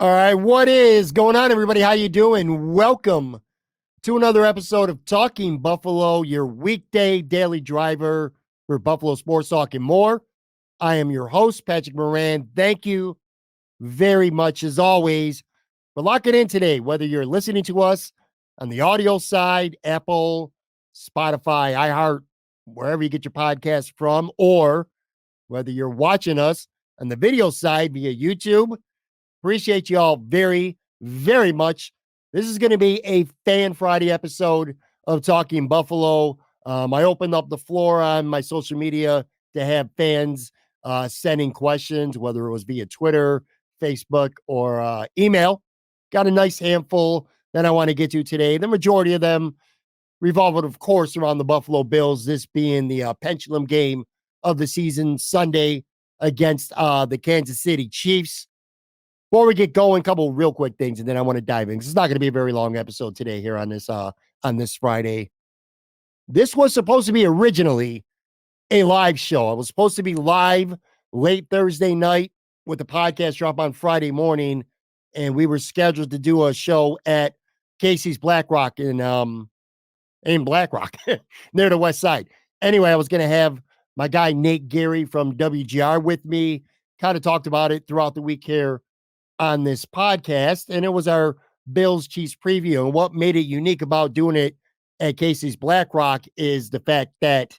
All right, what is going on, everybody? How you doing? Welcome to another episode of Talking Buffalo, your weekday daily driver for Buffalo sports talk and more. I am your host, Patrick Moran. Thank you very much, as always, for locking in today, whether you're listening to us on the audio side, Apple, Spotify, iHeart, wherever you get your podcast from, or whether you're watching us on the video side via YouTube. Appreciate you all very, very much. This is going to be a Fan Friday episode of Talking Buffalo. I opened up the floor on my social media to have fans sending questions, whether it was via Twitter, Facebook, or email. Got a nice handful that I want to get to today. The majority of them revolving, of course, around the Buffalo Bills, this being the pendulum game of the season Sunday against the Kansas City Chiefs. Before we get going, a couple real quick things, and then I want to dive in. It's not going to be a very long episode today here on this Friday. This was supposed to be originally a live show. I was supposed to be live late Thursday night with the podcast drop on Friday morning, and we were scheduled to do a show at Casey's Black Rock in Black Rock near the West Side. Anyway, I was going to have my guy Nate Gary from WGR with me. Kind of talked about it throughout the week here on this podcast, and it was our Bills Chiefs preview. And what made it unique about doing it at Casey's Black Rock is the fact that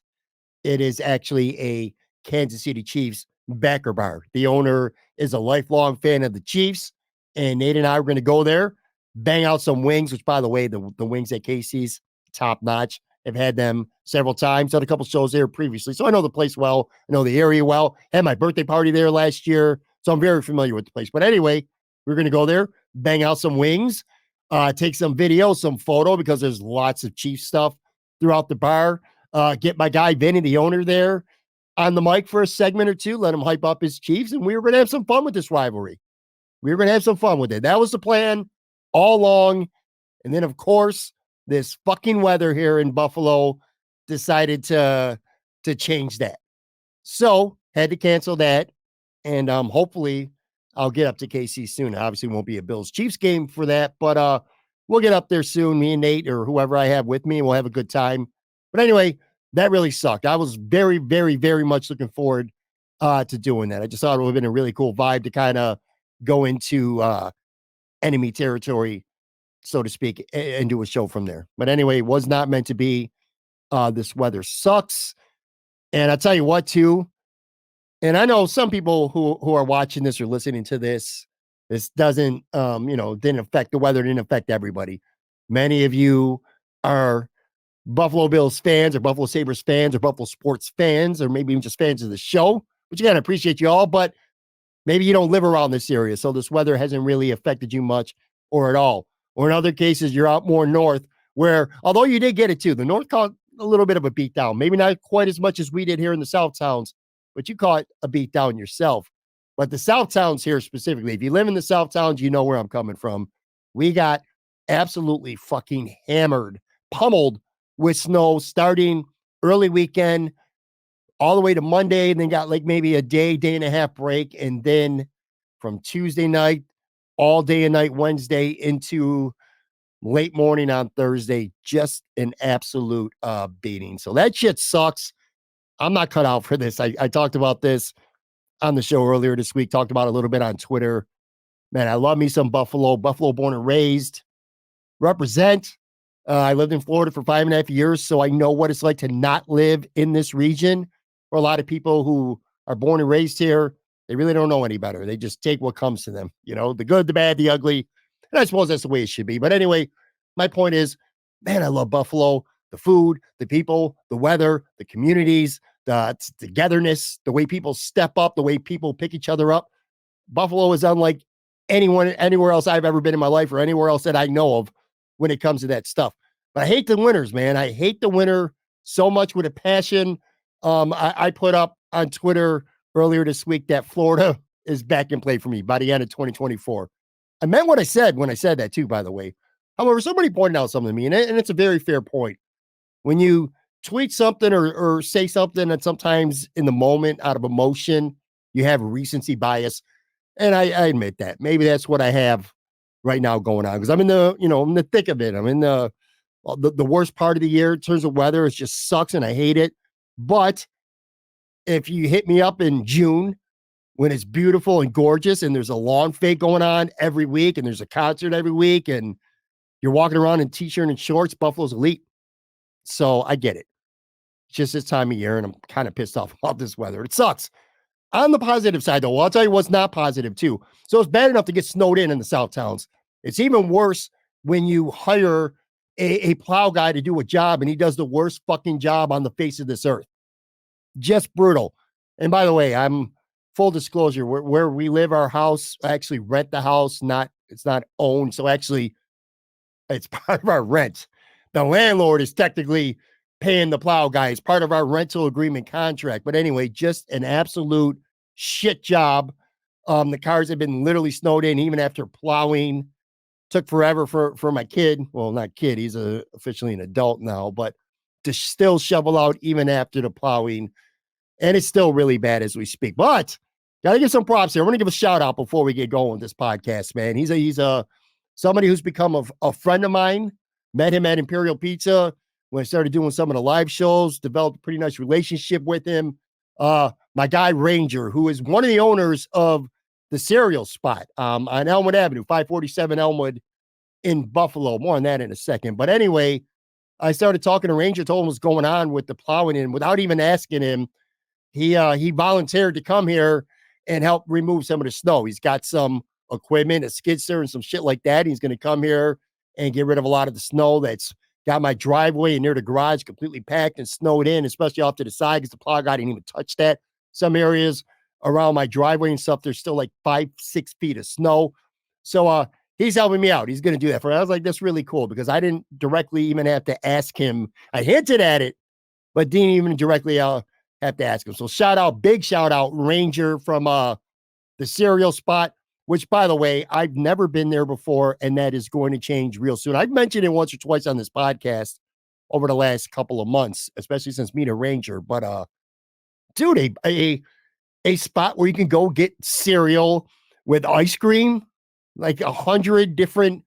it is actually a Kansas City Chiefs backer bar. The owner is a lifelong fan of the Chiefs, and Nate and I were going to go there, bang out some wings, which, by the way, the wings at Casey's, top notch. I've had them several times, done a couple shows there previously, so I know the place well. I know the area well. Had my birthday party there last year, so I'm very familiar with the place. But anyway, we're going to go there, bang out some wings, take some video, some photo, because there's lots of Chiefs stuff throughout the bar. Get my guy Vinny, the owner, there on the mic for a segment or two, let him hype up his Chiefs, and we were going to have some fun with this rivalry. We were going to have some fun with it. That was the plan all along. And then, of course, this fucking weather here in Buffalo decided to change that. So had to cancel that. And hopefully I'll get up to KC soon. Obviously, won't be a Bills Chiefs game for that, but we'll get up there soon. Me and Nate or whoever I have with me, and we'll have a good time. But anyway, that really sucked. I was very, very, very much looking forward to doing that. I just thought it would have been a really cool vibe to kind of go into enemy territory, so to speak, and do a show from there. But anyway, it was not meant to be. This weather sucks. And I'll tell you what, too. And I know some people who are watching this or listening to this doesn't, didn't affect the weather, didn't affect everybody. Many of you are Buffalo Bills fans or Buffalo Sabres fans or Buffalo sports fans, or maybe even just fans of the show, which again, I appreciate you all, but maybe you don't live around this area. So this weather hasn't really affected you much or at all. Or in other cases, you're out more north where, although you did get it too, the north caught a little bit of a beatdown, maybe not quite as much as we did here in the South Towns, but you caught a beat down yourself. But the South Towns here specifically, if you live in the South Towns, you know where I'm coming from. We got absolutely fucking hammered, pummeled with snow starting early weekend all the way to Monday, and then got like maybe a day and a half break. And then from Tuesday night, all day and night Wednesday into late morning on Thursday, just an absolute beating. So that shit sucks. I'm not cut out for this. I talked about this on the show earlier this week, talked about it a little bit on Twitter. Man, I love me some Buffalo born and raised, represent. I lived in Florida for 5.5 years, so I know what it's like to not live in this region. For a lot of people who are born and raised here, they really don't know any better. They just take what comes to them, the good, the bad, the ugly. And I suppose that's the way it should be. But anyway, my point is, man, I love Buffalo. The food, the people, the weather, the communities, the togetherness, the way people step up, the way people pick each other up. Buffalo is unlike anywhere else I've ever been in my life or anywhere else that I know of when it comes to that stuff. But I hate the winters, man. I hate the winter so much with a passion. I put up on Twitter earlier this week that Florida is back in play for me by the end of 2024. I meant what I said when I said that too, by the way. However, somebody pointed out something to me, and it's a very fair point. When you tweet something or say something, and sometimes in the moment out of emotion, you have recency bias. And I admit that. Maybe that's what I have right now going on because I'm in the, I'm in the thick of it. I'm in the worst part of the year in terms of weather. It just sucks and I hate it. But if you hit me up in June when it's beautiful and gorgeous and there's a lawn fake going on every week and there's a concert every week and you're walking around in t-shirt and shorts, Buffalo's elite. So I get it. It's just this time of year and I'm kind of pissed off about this weather. It sucks. On the positive side, though, well, I'll tell you what's not positive, too. So it's bad enough to get snowed in the South Towns. It's even worse when you hire a plow guy to do a job and he does the worst fucking job on the face of this earth. Just brutal. And by the way, I'm full disclosure, where we live, our house, I actually rent the house, it's not owned. So actually, it's part of our rent. The landlord is technically paying the plow guy. It's part of our rental agreement contract. But anyway, just an absolute shit job. The cars have been literally snowed in even after plowing. Took forever for my kid. Well, not kid. He's officially an adult now, but to still shovel out even after the plowing. And it's still really bad as we speak. But got to give some props here. I want to give a shout out before we get going with this podcast, man. He's a somebody who's become a friend of mine. Met him at Imperial Pizza when I started doing some of the live shows, developed a pretty nice relationship with him. My guy Ranger, who is one of the owners of the cereal spot on Elmwood Avenue, 547 Elmwood in Buffalo. More on that in a second. But anyway, I started talking to Ranger, told him what's going on with the plowing, and without even asking him, he volunteered to come here and help remove some of the snow. He's got some equipment, a skid steer and some shit like that. He's going to come here and get rid of a lot of the snow that's got my driveway and near the garage completely packed and snowed in, especially off to the side because the plow guy didn't even touch that. Some areas around my driveway and stuff, there's still like 5-6 feet of snow. So he's helping me out. He's going to do that for me. I was like, that's really cool because I didn't directly even have to ask him. I hinted at it, but didn't even directly have to ask him. So big shout out, Ranger from the cereal spot, which, by the way, I've never been there before, and that is going to change real soon. I've mentioned it once or twice on this podcast over the last couple of months, especially since meeting Ranger. But dude, a spot where you can go get cereal with ice cream, like 100 different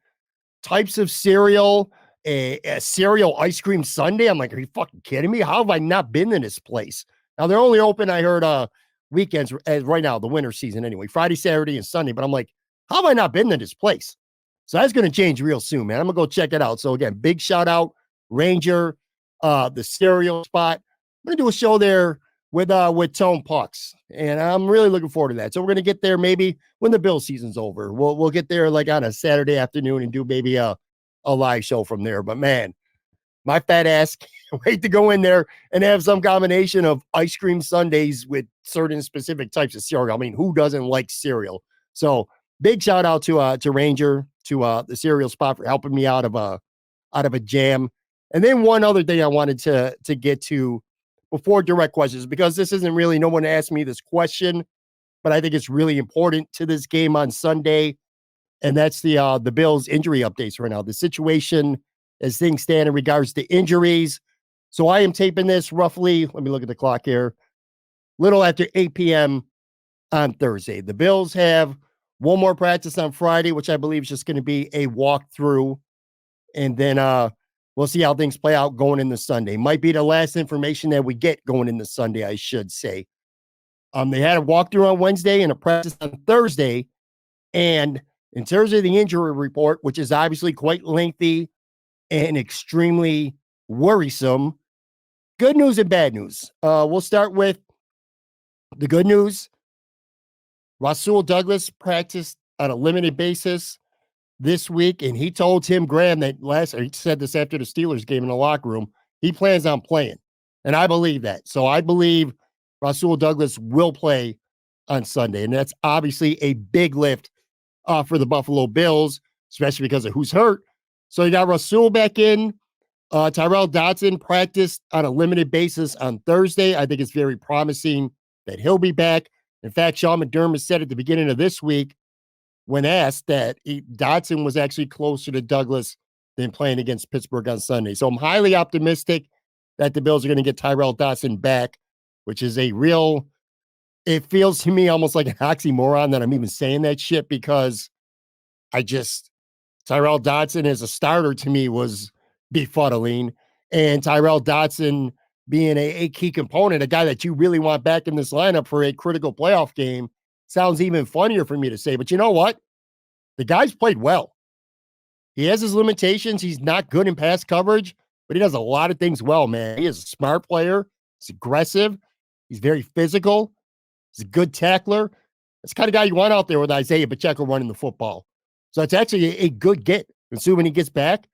types of cereal, a cereal ice cream sundae. I'm like, are you fucking kidding me? How have I not been in this place? Now they're only open, I heard, weekends as right now, the winter season anyway, Friday, Saturday, and Sunday. But I'm like, how have I not been to this place? So that's going to change real soon, man. I'm going to go check it out. So again, big shout out, Ranger, the cereal spot. I'm going to do a show there with Tone Pucks, and I'm really looking forward to that. So we're going to get there maybe when the Bill season's over. We'll get there like on a Saturday afternoon and do maybe a live show from there. But man, my fat ass can't wait to go in there and have some combination of ice cream sundaes with certain specific types of cereal. I mean, who doesn't like cereal? So big shout out to Ranger, to the cereal spot for helping me out of a jam. And then one other thing I wanted to get to before direct questions, because this isn't really, no one asked me this question, but I think it's really important to this game on Sunday. And that's the Bills injury updates right now. The situation as things stand in regards to injuries. So I am taping this roughly, let me look at the clock here, little after 8 p.m. on Thursday. The Bills have one more practice on Friday, which I believe is just going to be a walkthrough. And then we'll see how things play out going into Sunday. Might be the last information that we get going into Sunday, I should say. They had a walkthrough on Wednesday and a practice on Thursday. And in terms of the injury report, which is obviously quite lengthy and extremely worrisome, good news and bad news. We'll start with the good news. Rasul Douglas practiced on a limited basis this week, and he told Tim Graham that he said this after the Steelers game in the locker room, he plans on playing. And I believe that. So I believe Rasul Douglas will play on Sunday. And that's obviously a big lift for the Buffalo Bills, especially because of who's hurt. So you got Rasul back in. Tyrell Dodson practiced on a limited basis on Thursday. I think it's very promising that he'll be back. In fact, Sean McDermott said at the beginning of this week, when asked, that Dodson was actually closer to Douglas than playing against Pittsburgh on Sunday. So I'm highly optimistic that the Bills are going to get Tyrell Dodson back, which is a real it feels to me almost like an oxymoron that I'm even saying that shit because I just Tyrell Dodson as a starter to me was befuddling. And Tyrell Dodson being a key component, a guy that you really want back in this lineup for a critical playoff game, sounds even funnier for me to say. But you know what? The guy's played well. He has his limitations. He's not good in pass coverage, but he does a lot of things well, man. He is a smart player. He's aggressive. He's very physical. He's a good tackler. That's the kind of guy you want out there with Isaiah Pacheco running the football. So it's actually a good get. Assuming he gets back,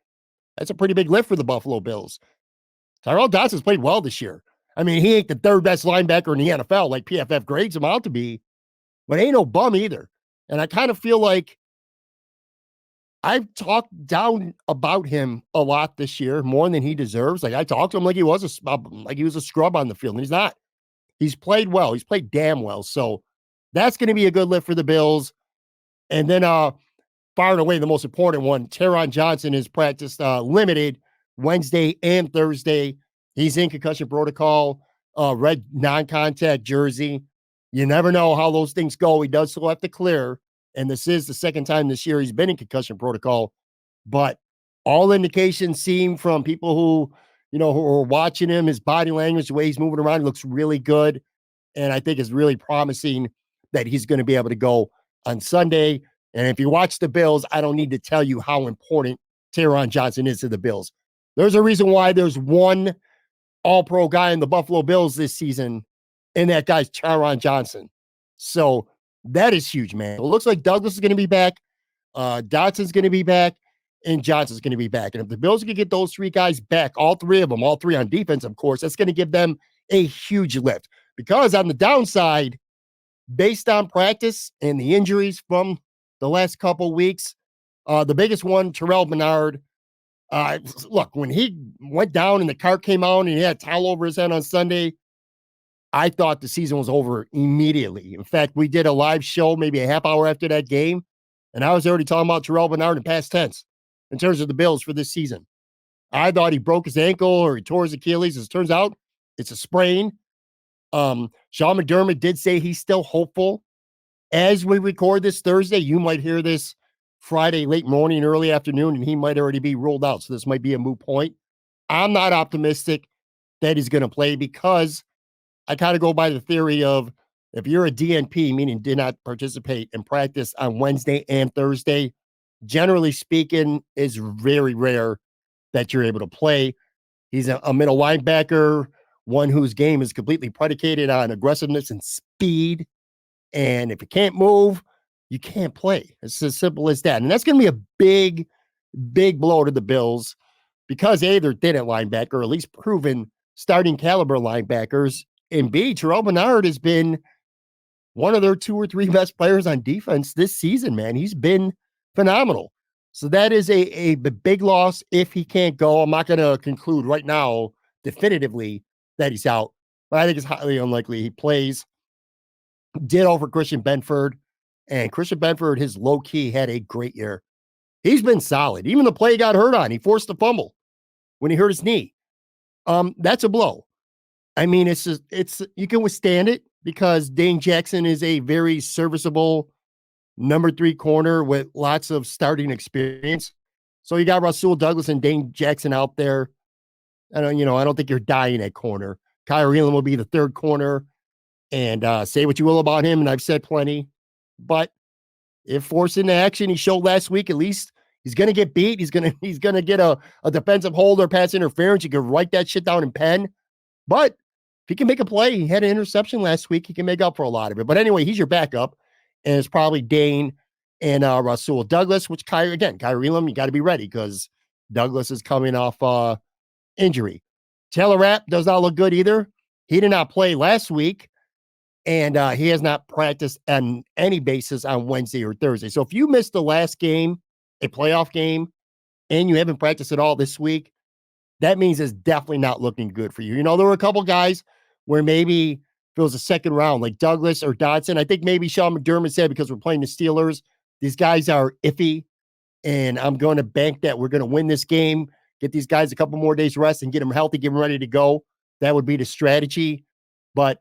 that's a pretty big lift for the Buffalo Bills. Tyrell Dodson's played well this year. I mean, he ain't the third best linebacker in the NFL like PFF grades him out to be, but ain't no bum either. And I kind of feel like I've talked down about him a lot this year, more than he deserves. Like I talked to him like he was a scrub on the field, and he's not. He's played well. He's played damn well. So that's going to be a good lift for the Bills. And then far and away the most important one, Taron Johnson is practiced limited Wednesday and Thursday. He's in concussion protocol, red non-contact jersey. You never know how those things go. He does still have to clear. And this is the second time this year he's been in concussion protocol. But all indications seem from people who are watching him, his body language, the way he's moving around, he looks really good. And I think it's really promising that he's going to be able to go on Sunday. And if you watch the Bills, I don't need to tell you how important Taron Johnson is to the Bills. There's a reason why there's one all-pro guy in the Buffalo Bills this season, and that guy's Taron Johnson. So that is huge, man. It looks like Douglas is going to be back, Dodson's going to be back, and Johnson's going to be back. And if the Bills can get those three guys back, all three of them, all three on defense, of course, that's going to give them a huge lift. Because on the downside, based on practice and the injuries from the last couple weeks, the biggest one, Terrell Bernard. Look, when he went down and the cart came out and he had a towel over his head on Sunday, I thought the season was over immediately. In fact, we did a live show maybe a half hour after that game, and I was already talking about Terrell Bernard in past tense in terms of the Bills for this season. I thought he broke his ankle or he tore his Achilles. As it turns out, it's a sprain. Sean McDermott did say he's still hopeful. As we record this Thursday, you might hear this Friday late morning, early afternoon, and he might already be ruled out. So this might be a moot point. I'm not optimistic that he's going to play because I kind of go by the theory of if you're a DNP, meaning did not participate in practice on Wednesday and Thursday, generally speaking, it's very rare that you're able to play. He's a middle linebacker, one whose game is completely predicated on aggressiveness and speed. And if you can't move, you can't play. It's as simple as that. And that's going to be a big, big blow to the Bills because A, they're thin at linebacker, or at least proven starting caliber linebackers. And B, Terrell Bernard has been one of their two or three best players on defense this season, man. He's been phenomenal. So that is a big loss if he can't go. I'm not going to conclude right now definitively that he's out, but I think it's highly unlikely he plays. Did over Christian Benford, and Christian Benford, his low key had a great year. He's been solid. Even the play he got hurt on, he forced a fumble when he hurt his knee. That's a blow. I mean, it's you can withstand it because Dane Jackson is a very serviceable number 3 corner with lots of starting experience. So you got Rasul Douglas and Dane Jackson out there. I don't think you're dying at corner. Kyrie Elam will be the third corner. And say what you will about him, and I've said plenty. But if forced into action, he showed last week, at least he's going to get beat. He's going to get a defensive hold or pass interference. You can write that shit down in pen. But if he can make a play, he had an interception last week. He can make up for a lot of it. But anyway, he's your backup. And it's probably Dane and Rasul Douglas, which Kyrie Elam, you got to be ready because Douglas is coming off injury. Taylor Rapp does not look good either. He did not play last week. And he has not practiced on any basis on Wednesday or Thursday. So if you missed the last game, a playoff game, and you haven't practiced at all this week, that means it's definitely not looking good for you. There were a couple guys where maybe if it was a second round, like Douglas or Dodson. I think maybe Sean McDermott said because we're playing the Steelers, these guys are iffy, and I'm going to bank that we're going to win this game, get these guys a couple more days rest and get them healthy, get them ready to go. That would be the strategy. But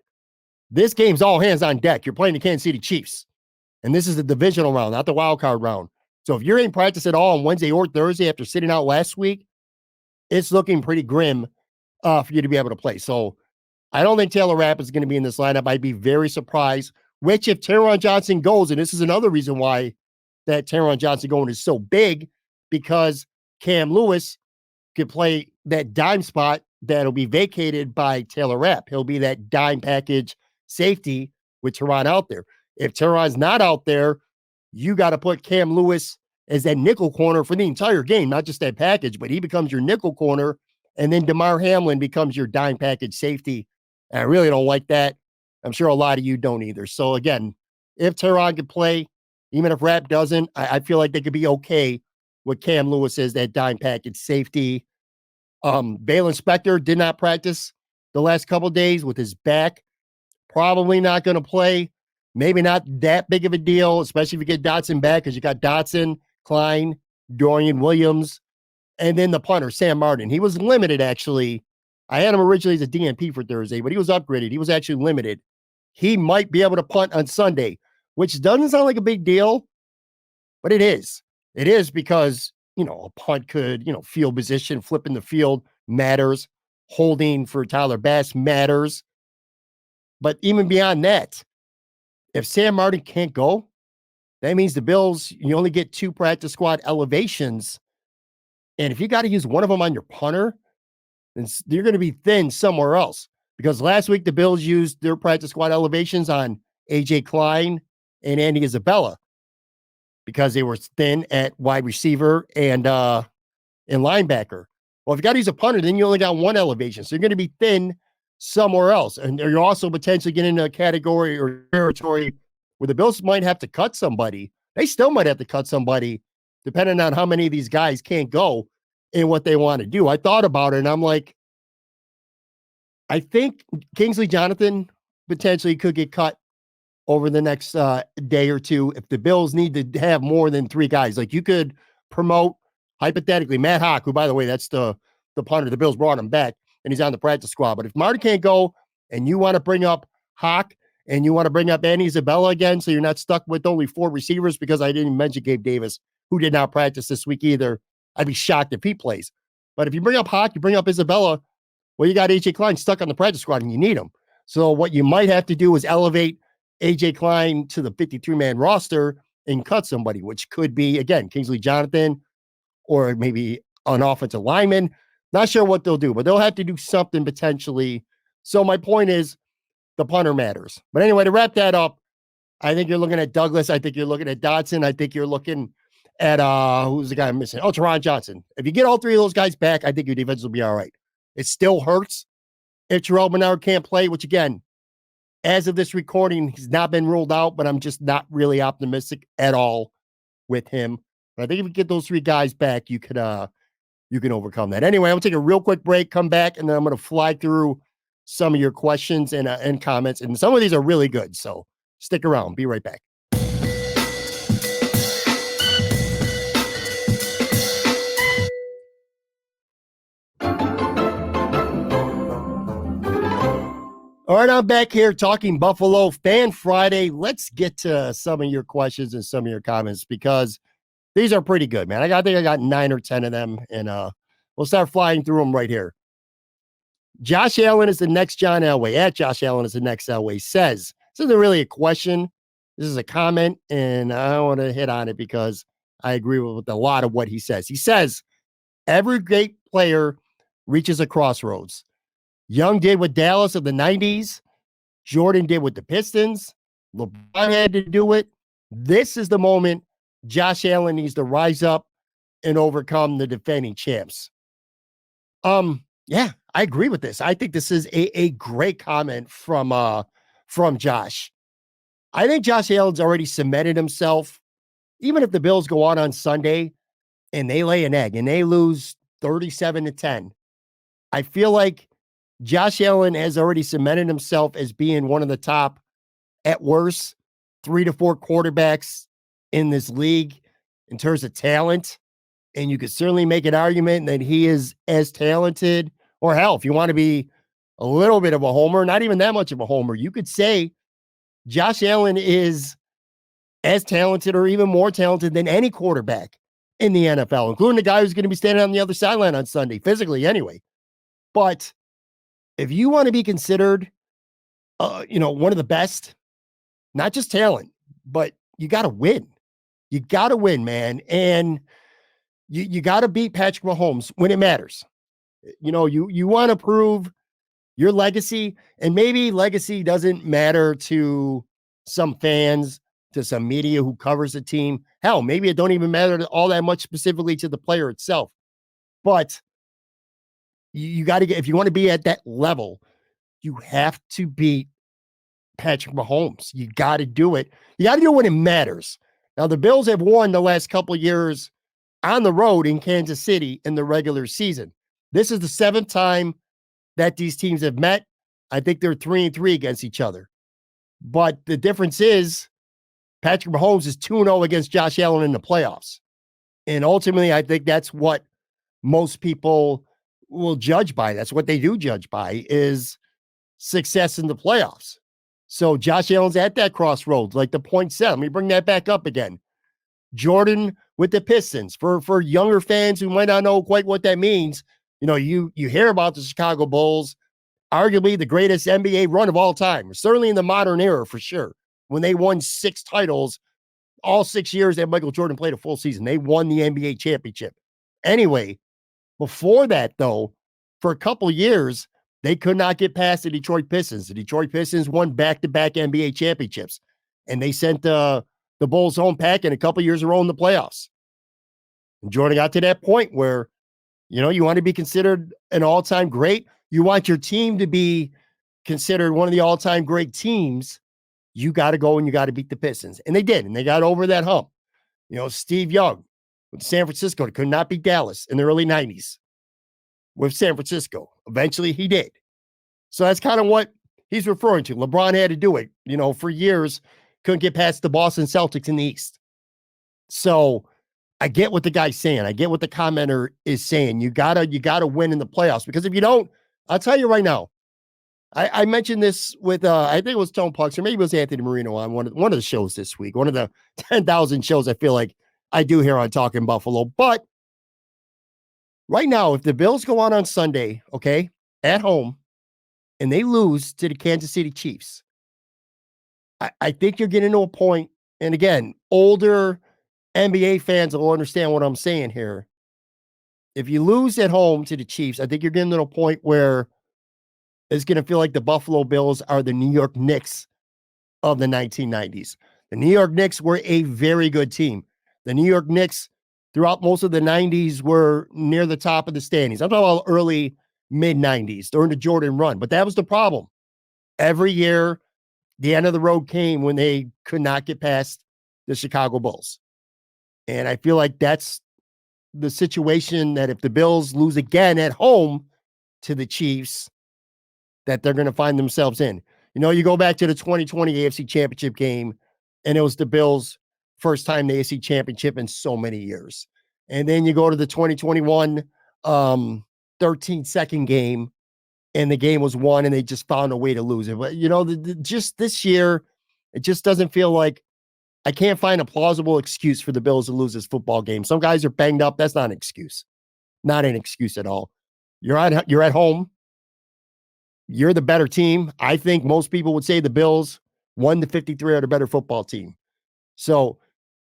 This game's all hands on deck. You're playing the Kansas City Chiefs, and this is the divisional round, not the wild card round. So if you're in practice at all on Wednesday or Thursday after sitting out last week, it's looking pretty grim for you to be able to play. So I don't think Taylor Rapp is going to be in this lineup. I'd be very surprised. Which, if Taron Johnson goes, and this is another reason why that Taron Johnson going is so big, because Cam Lewis could play that dime spot that'll be vacated by Taylor Rapp. He'll be that dime package safety with Taron out there. If Taron's not out there, you got to put Cam Lewis as that nickel corner for the entire game, not just that package, but he becomes your nickel corner, and then DeMar Hamlin becomes your dime package safety. And I really don't like that. I'm sure a lot of you don't either. So again, if Taron could play, even if Rapp doesn't, I feel like they could be okay with Cam Lewis as that dime package safety. Valen Spector did not practice the last couple of days with his back. Probably not going to play. Maybe not that big of a deal, especially if you get Dotson back, because you got Dotson, Klein, Dorian Williams, and then the punter, Sam Martin. He was limited, actually. I had him originally as a DNP for Thursday, but he was upgraded. He was actually limited. He might be able to punt on Sunday, which doesn't sound like a big deal, but it is. It is because, a punt could, field position, flipping the field matters. Holding for Tyler Bass matters. But even beyond that, if Sam Martin can't go, that means the Bills, you only get 2 practice squad elevations. And if you got to use one of them on your punter, then you're going to be thin somewhere else. Because last week, the Bills used their practice squad elevations on A.J. Klein and Andy Isabella because they were thin at wide receiver and linebacker. Well, if you got to use a punter, then you only got 1 elevation. So you're going to be thin somewhere else. And you're also potentially getting into a category or territory where the Bills might have to cut somebody. They still might have to cut somebody depending on how many of these guys can't go and what they want to do. I thought about it, and I'm like, I think Kingsley Jonathan potentially could get cut over the next day or two if the Bills need to have more than 3 guys. Like, you could promote, hypothetically, Matt Hawk, who, by the way, that's the punter. The Bills brought him back, and he's on the practice squad. But if Martin can't go and you want to bring up Hawk and you want to bring up Andy Isabella again, so you're not stuck with only 4 receivers, because I didn't mention Gabe Davis, who did not practice this week either. I'd be shocked if he plays. But if you bring up Hawk, you bring up Isabella, well, you got A.J. Klein stuck on the practice squad and you need him. So what you might have to do is elevate A.J. Klein to the 53-man roster and cut somebody, which could be, again, Kingsley Jonathan or maybe an offensive lineman. Not sure what they'll do, but they'll have to do something potentially. So my point is the punter matters. But anyway, to wrap that up, I think you're looking at Douglas. I think you're looking at Dotson. I think you're looking at, who's the guy I'm missing? Oh, Taron Johnson. If you get all 3 of those guys back, I think your defense will be all right. It still hurts if Terrell Bernard can't play, which, again, as of this recording, he's not been ruled out, but I'm just not really optimistic at all with him. But I think if you get those 3 guys back, you can overcome that. Anyway, I'm going to take a real quick break, come back, and then I'm going to fly through some of your questions and comments. And some of these are really good, so stick around. Be right back. All right, I'm back here talking Buffalo Fan Friday. Let's get to some of your questions and some of your comments, because these are pretty good, man. I think I got 9 or 10 of them, and we'll start flying through them right here. Josh Allen is the next John Elway. At Josh Allen is the next Elway says, this isn't really a question. This is a comment, and I want to hit on it because I agree with a lot of what he says. He says, every great player reaches a crossroads. Young did with Dallas of the 90s. Jordan did with the Pistons. LeBron had to do it. This is the moment Josh Allen needs to rise up and overcome the defending champs. Yeah, I agree with this. I think this is a great comment from Josh. I think Josh Allen's already cemented himself. Even if the Bills go on Sunday and they lay an egg and they lose 37-10, I feel like Josh Allen has already cemented himself as being one of the top, at worst, 3 to 4 quarterbacks in this league in terms of talent. And you could certainly make an argument that he is as talented, or hell, if you want to be a little bit of a homer, not even that much of a homer. You could say Josh Allen is as talented or even more talented than any quarterback in the NFL, including the guy who's going to be standing on the other sideline on Sunday, physically anyway. But if you want to be considered, one of the best, not just talent, but you got to win. You got to win, man. And you got to beat Patrick Mahomes when it matters. You want to prove your legacy, and maybe legacy doesn't matter to some fans, to some media who covers the team. Hell, maybe it don't even matter all that much specifically to the player itself. But you got to get, if you want to be at that level, you have to beat Patrick Mahomes. You got to do it. You got to do it when it matters. Now, the Bills have won the last couple of years on the road in Kansas City in the regular season. This is the 7th time that these teams have met. I think they're 3-3 against each other. But the difference is Patrick Mahomes is 2-0 against Josh Allen in the playoffs. And ultimately, I think that's what most people will judge by. That's what they do judge by, is success in the playoffs. So Josh Allen's at that crossroads, like the point said. Let me bring that back up again. Jordan with the Pistons. For younger fans who might not know quite what that means, you hear about the Chicago Bulls, arguably the greatest NBA run of all time, certainly in the modern era for sure. When they won 6 titles, all 6 years that Michael Jordan played a full season, they won the NBA championship. Anyway, before that, though, for a couple years, they could not get past the Detroit Pistons. The Detroit Pistons won back-to-back NBA championships, and they sent the Bulls home packing a couple years in a row in the playoffs. And Jordan got to that point where, you want to be considered an all-time great. You want your team to be considered one of the all-time great teams. You got to go and you got to beat the Pistons. And they did, and they got over that hump. Steve Young with San Francisco could not beat Dallas in the early 90s with San Francisco. Eventually he did. So that's kind of what he's referring to. LeBron had to do it, for years, couldn't get past the Boston Celtics in the East. So I get what the guy's saying. I get what the commenter is saying. You gotta win in the playoffs, because if you don't, I'll tell you right now, I mentioned this with, I think it was Tone Pucks, or maybe it was Anthony Marino on one of the shows this week, one of the 10,000 shows I feel like I do here on Talking Buffalo. But right now, if the Bills go on Sunday, okay, at home, and they lose to the Kansas City Chiefs, I think you're getting to a point, and again, older NBA fans will understand what I'm saying here. If you lose at home to the Chiefs, I think you're getting to a point where it's going to feel like the Buffalo Bills are the New York Knicks of the 1990s. The New York Knicks were a very good team. The New York Knicks, throughout most of the 90s, were near the top of the standings. I'm talking about early, mid-90s during the Jordan run. But that was the problem. Every year, the end of the road came when they could not get past the Chicago Bulls. And I feel like that's the situation, that if the Bills lose again at home to the Chiefs, that they're going to find themselves in. You go back to the 2020 AFC Championship game, and it was the Bills' first time the AFC Championship in so many years. And then you go to the 2021 13-second game, and the game was won, and they just found a way to lose it. But, just this year, it just doesn't feel like, I can't find a plausible excuse for the Bills to lose this football game. Some guys are banged up. That's not an excuse. Not an excuse at all. You're at home. You're the better team. I think most people would say the Bills 1-53 are the better football team. So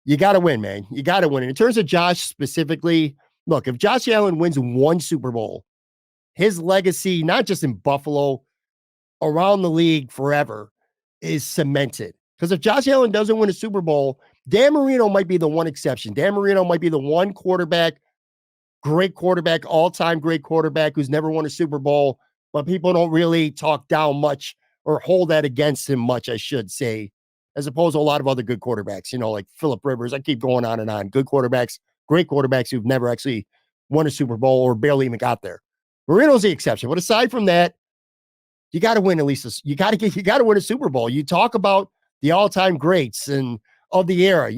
you got to win, man. You got to win. And in terms of Josh specifically, look, if Josh Allen wins 1 Super Bowl, his legacy, not just in Buffalo, around the league forever, is cemented. Because if Josh Allen doesn't win a Super Bowl, Dan Marino might be the one exception. Dan Marino might be the one great quarterback, all-time great quarterback who's never won a Super Bowl, but people don't really talk down much or hold that against him much, I should say, as opposed to a lot of other good quarterbacks, like Phillip Rivers. I keep going on and on. Good quarterbacks, great quarterbacks who've never actually won a Super Bowl or barely even got there. Marino's the exception. But aside from that, you got to win at least. You got to win a Super Bowl. You talk about the all-time greats and of the era,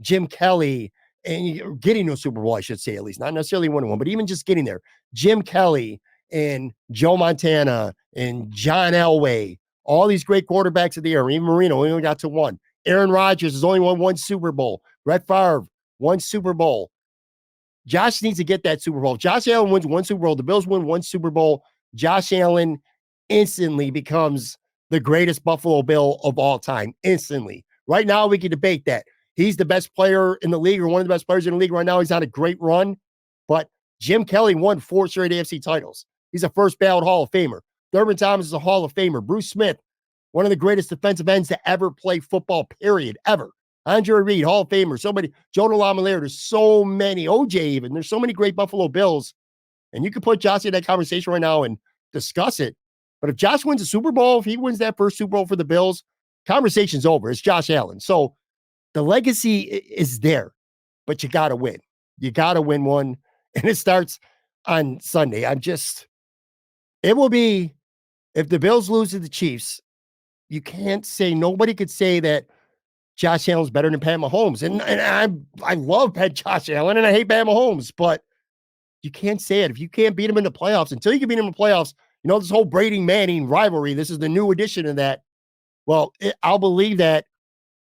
Jim Kelly, and getting to a Super Bowl, I should say, at least, not necessarily winning one, but even just getting there. Jim Kelly and Joe Montana and John Elway, all these great quarterbacks of the era, even Marino, we only got to one. Aaron Rodgers has only won one Super Bowl. Brett Favre, one Super Bowl. Josh needs to get that Super Bowl. If Josh Allen wins one Super Bowl, the Bills win one Super Bowl, Josh Allen instantly becomes the greatest Buffalo Bill of all time. Instantly. Right now, we can debate that. He's the best player in the league or one of the best players in the league right now. He's on a great run. But Jim Kelly won 4 straight AFC titles. He's a first ballot Hall of Famer. Thurman Thomas is a Hall of Famer. Bruce Smith, one of the greatest defensive ends to ever play football, period, ever. Andre Reed, Hall of Famer. Somebody, Jonah Lamelaire. There's so many. OJ even. There's so many great Buffalo Bills. And you could put Josh in that conversation right now and discuss it. But if Josh wins a Super Bowl, if he wins that first Super Bowl for the Bills, conversation's over. It's Josh Allen. So the legacy is there, but you got to win. You got to win one. And it starts on Sunday. It will be, if the Bills lose to the Chiefs, you can't say, nobody could say that Josh Allen's better than Pat Mahomes. And I love Josh Allen and I hate Pat Mahomes, but you can't say it. If you can't beat him in the playoffs, until you can beat him in the playoffs, this whole Brady Manning rivalry, this is the new addition to that. Well, I'll believe that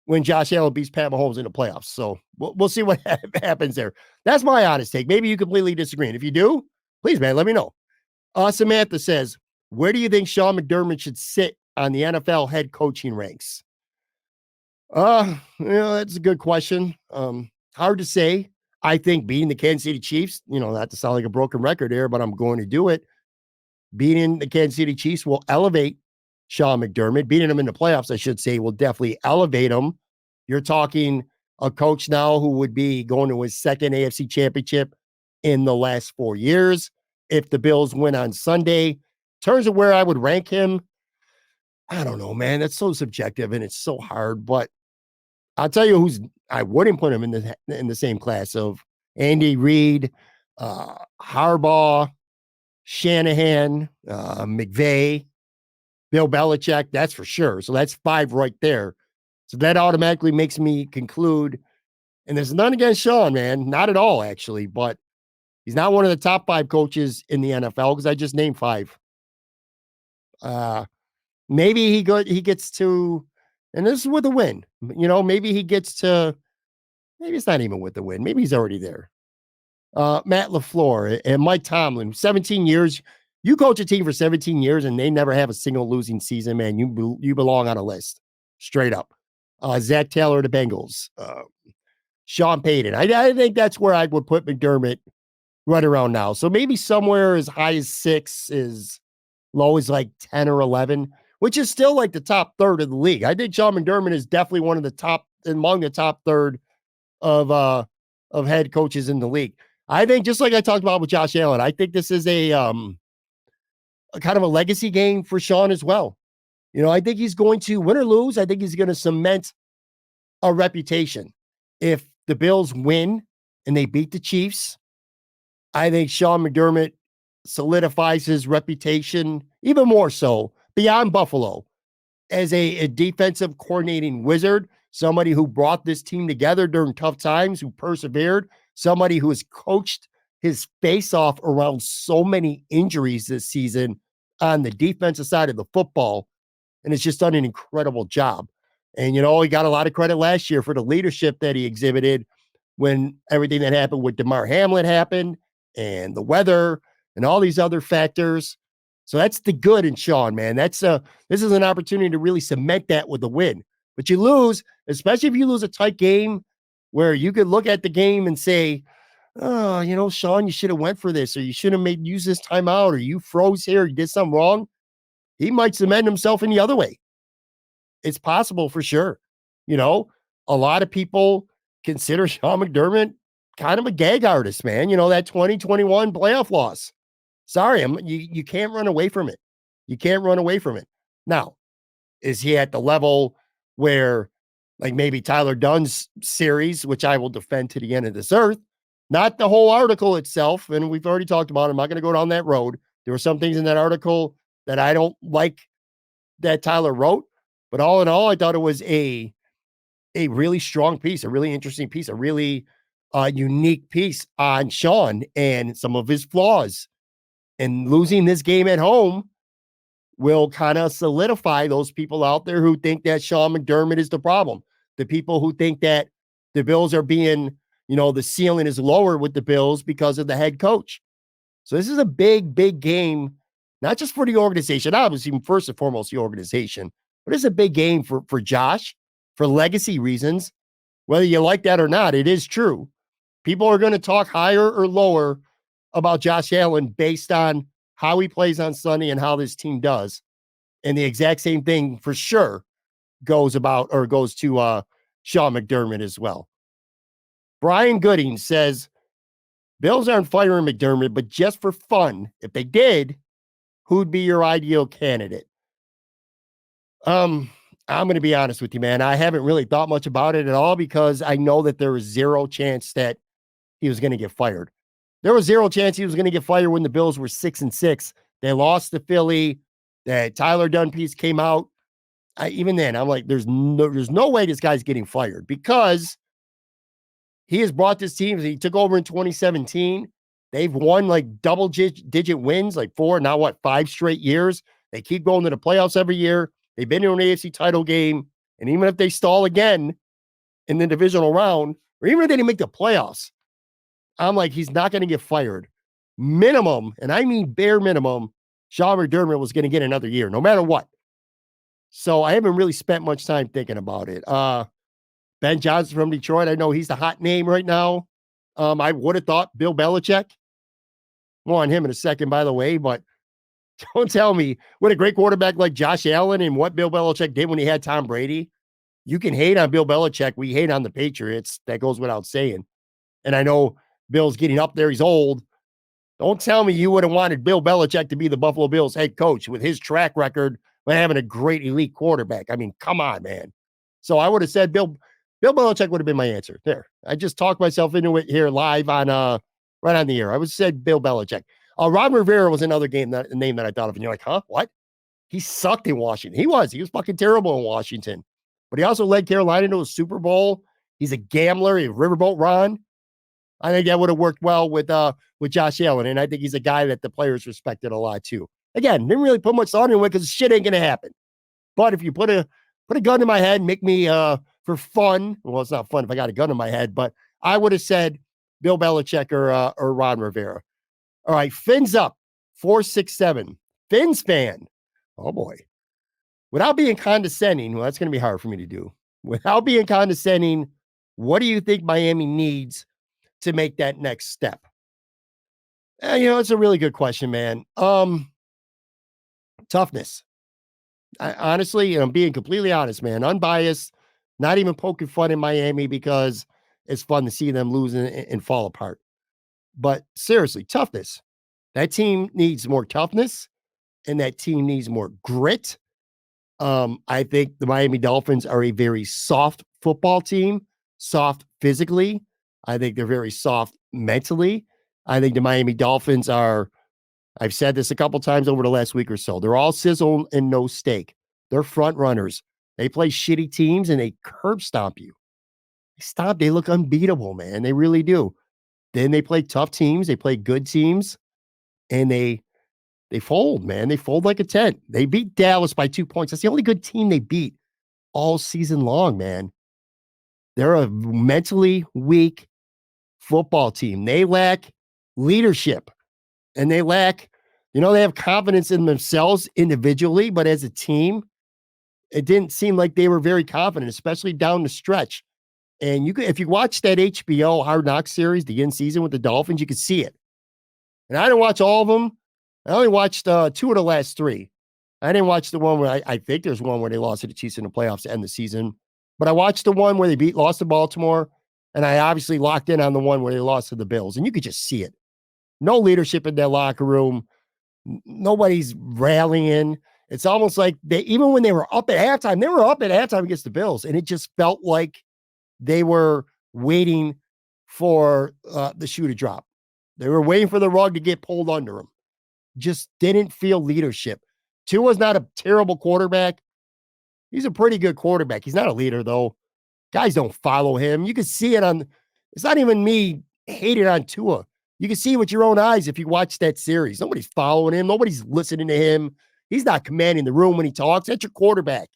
when Josh Allen beats Pat Mahomes in the playoffs. So we'll see what happens there. That's my honest take. Maybe you completely disagree. And if you do, please, man, let me know. Samantha says, where do you think Sean McDermott should sit on the NFL head coaching ranks? That's a good question. Hard to say. I think beating the Kansas City Chiefs, not to sound like a broken record here, but I'm going to do it. Beating the Kansas City Chiefs will elevate Sean McDermott. Beating him in the playoffs, I should say, will definitely elevate him. You're talking a coach now who would be going to his second AFC championship in the last 4 years. If the Bills win on Sunday, in terms of where I would rank him, I don't know, man. That's so subjective and it's so hard. But I'll tell you I wouldn't put him in the same class of Andy Reid, Harbaugh, Shanahan, McVay, Bill Belichick. That's for sure. So that's 5 right there. So that automatically makes me conclude, and there's none against Sean, man, not at all actually, but he's not one of the top 5 coaches in the NFL because I just named 5. Maybe he gets to, and this is with a win. Maybe he gets to, maybe it's not even with the win. Maybe he's already there. Matt LaFleur and Mike Tomlin, 17 years. You coach a team for 17 years and they never have a single losing season, man. You belong on a list, straight up. Zach Taylor, the Bengals. Sean Payton. I think that's where I would put McDermott right around now. So maybe somewhere as high as 6, as low as like 10 or 11, which is still like the top third of the league. I think Sean McDermott is definitely one of the top, among the top third of head coaches in the league. I think, just like I talked about with Josh Allen, I think this is a kind of a legacy game for Sean as well. I think he's going to win or lose. I think he's going to cement a reputation. If the Bills win and they beat the Chiefs, I think Sean McDermott solidifies his reputation even more so beyond Buffalo as a defensive coordinating wizard, somebody who brought this team together during tough times, who persevered, somebody who has coached his face off around so many injuries this season on the defensive side of the football, and has just done an incredible job. And, he got a lot of credit last year for the leadership that he exhibited when everything that happened with DeMar Hamlin happened and the weather and all these other factors. So that's the good in Sean, man. This is an opportunity to really cement that with a win. But you lose, especially if you lose a tight game where you could look at the game and say, oh, Sean, you should have went for this, or you should have use this timeout, or you froze here, you did something wrong. He might cement himself in the other way. It's possible for sure. A lot of people consider Sean McDermott kind of a gag artist, man. That 2021 playoff loss. Sorry, you can't run away from it. You can't run away from it. Now, is he at the level where, like maybe Tyler Dunn's series, which I will defend to the end of this earth, not the whole article itself, and we've already talked about it. I'm not going to go down that road. There were some things in that article that I don't like that Tyler wrote, but all in all, I thought it was a really strong piece, a really interesting piece, a really unique piece on Sean and some of his flaws. And losing this game at home will kind of solidify those people out there who think that Sean McDermott is the problem. The people who think that the Bills are being, the ceiling is lower with the Bills because of the head coach. So this is a big, big game, not just for the organization, obviously, first and foremost, the organization, but it's a big game for Josh, for legacy reasons. Whether you like that or not, it is true. People are going to talk higher or lower about Josh Allen based on how he plays on Sunday and how this team does. And the exact same thing for sure goes to Sean McDermott as well. Brian Gooding says, Bills aren't firing McDermott, but just for fun. If they did, who'd be your ideal candidate? I'm going to be honest with you, man. I haven't really thought much about it at all because I know that there was zero chance that he was going to get fired. There was zero chance he was going to get fired when the Bills were 6-6. They lost to Philly. That Tyler Dunn piece came out. Even then, I'm like, there's no way this guy's getting fired because he has brought this team. He took over in 2017. They've won like double-digit wins, like 5 straight years. They keep going to the playoffs every year. They've been to an AFC title game. And even if they stall again in the divisional round, or even if they didn't make the playoffs, I'm like, he's not going to get fired. Minimum, and I mean bare minimum, Sean McDermott was going to get another year, no matter what. So I haven't really spent much time thinking about it. Ben Johnson from Detroit, I know he's the hot name right now. I would have thought Bill Belichick. More on him in a second, by the way, but don't tell me what a great quarterback like Josh Allen and what Bill Belichick did when he had Tom Brady. You can hate on Bill Belichick. We hate on the Patriots. That goes without saying. And I know Bill's getting up there. He's old. Don't tell me you would have wanted Bill Belichick to be the Buffalo Bills head coach with his track record of having a great elite quarterback. I mean, come on, man. So I would have said Bill Belichick would have been my answer. There. I just talked myself into it here live on right on the air. I would have said Bill Belichick. Ron Rivera was another name that I thought of. And you're like, huh? What? He sucked in Washington. He was fucking terrible in Washington. But he also led Carolina to a Super Bowl. He's a gambler. He's Riverboat Ron. I think that would have worked well with Josh Allen. And I think he's a guy that the players respected a lot too. Again, didn't really put much thought into it because shit ain't gonna happen. But if you put a gun in my head, make me for fun. Well, it's not fun if I got a gun in my head, but I would have said Bill Belichick or Ron Rivera. All right, Fins up 467. Fins fan. Oh boy. Without being condescending, well, that's going to be hard for me to do. Without being condescending, what do you think Miami needs to make that next step? It's a really good question, man. Toughness. Honestly, I'm being completely honest, man. Unbiased, not even poking fun in Miami because it's fun to see them lose and fall apart. But seriously, toughness. That team needs more toughness, and that team needs more grit. I think the Miami Dolphins are a very soft football team, soft physically. I think they're very soft mentally. I think the Miami Dolphins are, I've said this a couple times over the last week or so, they're all sizzle and no steak. They're front runners. They play shitty teams and they curb stomp you. They look unbeatable, man. They really do. Then they play tough teams. They play good teams and they fold, man. They fold like a tent. They beat Dallas by 2 points. That's the only good team they beat all season long, man. They're a mentally weak football team. They lack leadership and they lack, they have confidence in themselves individually, but as a team, it didn't seem like they were very confident, especially down the stretch. And if you watch that HBO Hard Knocks series, the end season with the Dolphins, you could see it. And I didn't watch all of them. I only watched 2 of the last 3. I didn't watch the one where I think there's one where they lost to the Chiefs in the playoffs to end the season. But I watched the one where they lost to Baltimore. And I obviously locked in on the one where they lost to the Bills. And you could just see it. No leadership in their locker room. Nobody's rallying. It's almost like even when they were up at halftime, against the Bills. And it just felt like they were waiting for the shoe to drop. They were waiting for the rug to get pulled under them. Just didn't feel leadership. Tua's not a terrible quarterback. He's a pretty good quarterback. He's not a leader, though. Guys don't follow him. You can see it it's not even me hating on Tua. You can see with your own eyes if you watch that series. Nobody's following him. Nobody's listening to him. He's not commanding the room when he talks. That's your quarterback.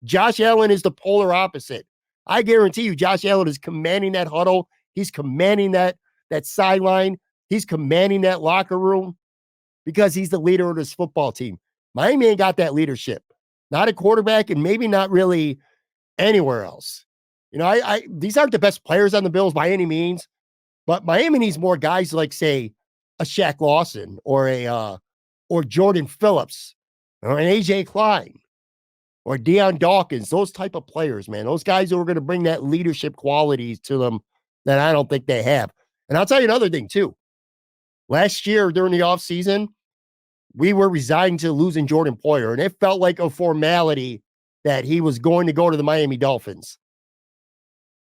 Josh Allen is the polar opposite. I guarantee you, Josh Allen is commanding that huddle. He's commanding that sideline. He's commanding that locker room because he's the leader of this football team. Miami ain't got that leadership. Not a quarterback and maybe not really anywhere else. You know, these aren't the best players on the Bills by any means, but Miami needs more guys like, say, a Shaq Lawson or Jordan Phillips or an AJ Klein or Deion Dawkins, those type of players, man. Those guys who are going to bring that leadership qualities to them that I don't think they have. And I'll tell you another thing, too. Last year during the offseason, we were resigned to losing Jordan Poyer, and it felt like a formality that he was going to go to the Miami Dolphins.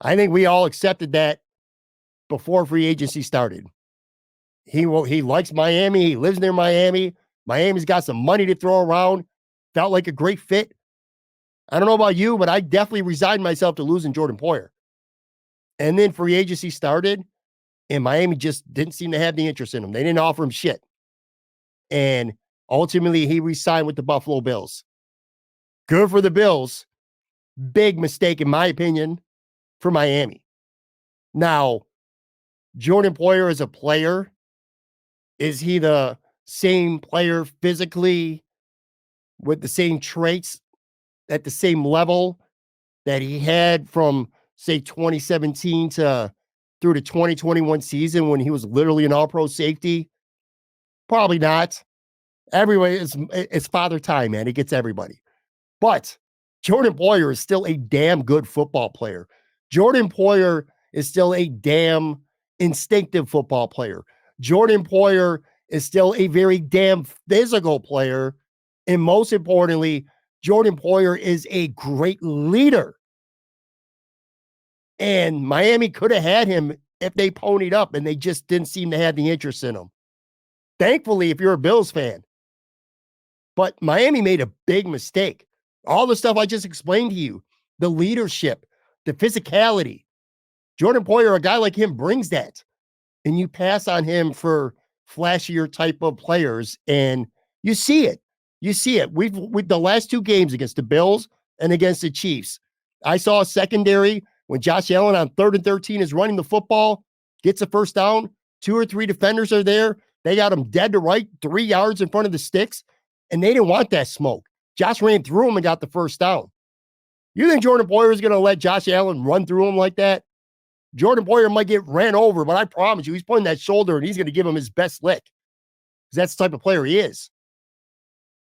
I think we all accepted that before free agency started. He likes Miami. He lives near Miami. Miami's got some money to throw around. Felt like a great fit. I don't know about you, but I definitely resigned myself to losing Jordan Poyer. And then free agency started, and Miami just didn't seem to have the interest in him. They didn't offer him shit. And ultimately, he re-signed with the Buffalo Bills. Good for the Bills. Big mistake, in my opinion, for Miami. Now, Jordan Poyer as a player, is he the same player physically with the same traits at the same level that he had from, say, 2017 to through the 2021 season when he was literally an all-pro safety? Probably not. Everybody, it's father time, man. It gets everybody. But Jordan Poyer is still a damn good football player. Jordan Poyer is still a damn instinctive football player. Jordan Poyer is still a very damn physical player. And most importantly, Jordan Poyer is a great leader. And Miami could have had him if they ponied up, and they just didn't seem to have the interest in him. Thankfully, if you're a Bills fan. But Miami made a big mistake. All the stuff I just explained to you, the leadership, the physicality. Jordan Poyer, a guy like him, brings that. And you pass on him for flashier type of players, and you see it. You see it. With the last two games against the Bills and against the Chiefs, I saw a secondary when Josh Allen on 3rd and 13 is running the football, gets a first down, 2 or 3 defenders are there. They got him dead to right, 3 yards in front of the sticks, and they didn't want that smoke. Josh ran through him and got the first down. You think Jordan Poyer is going to let Josh Allen run through him like that? Jordan Poyer might get ran over, but I promise you, he's putting that shoulder and he's going to give him his best lick. Because that's the type of player he is.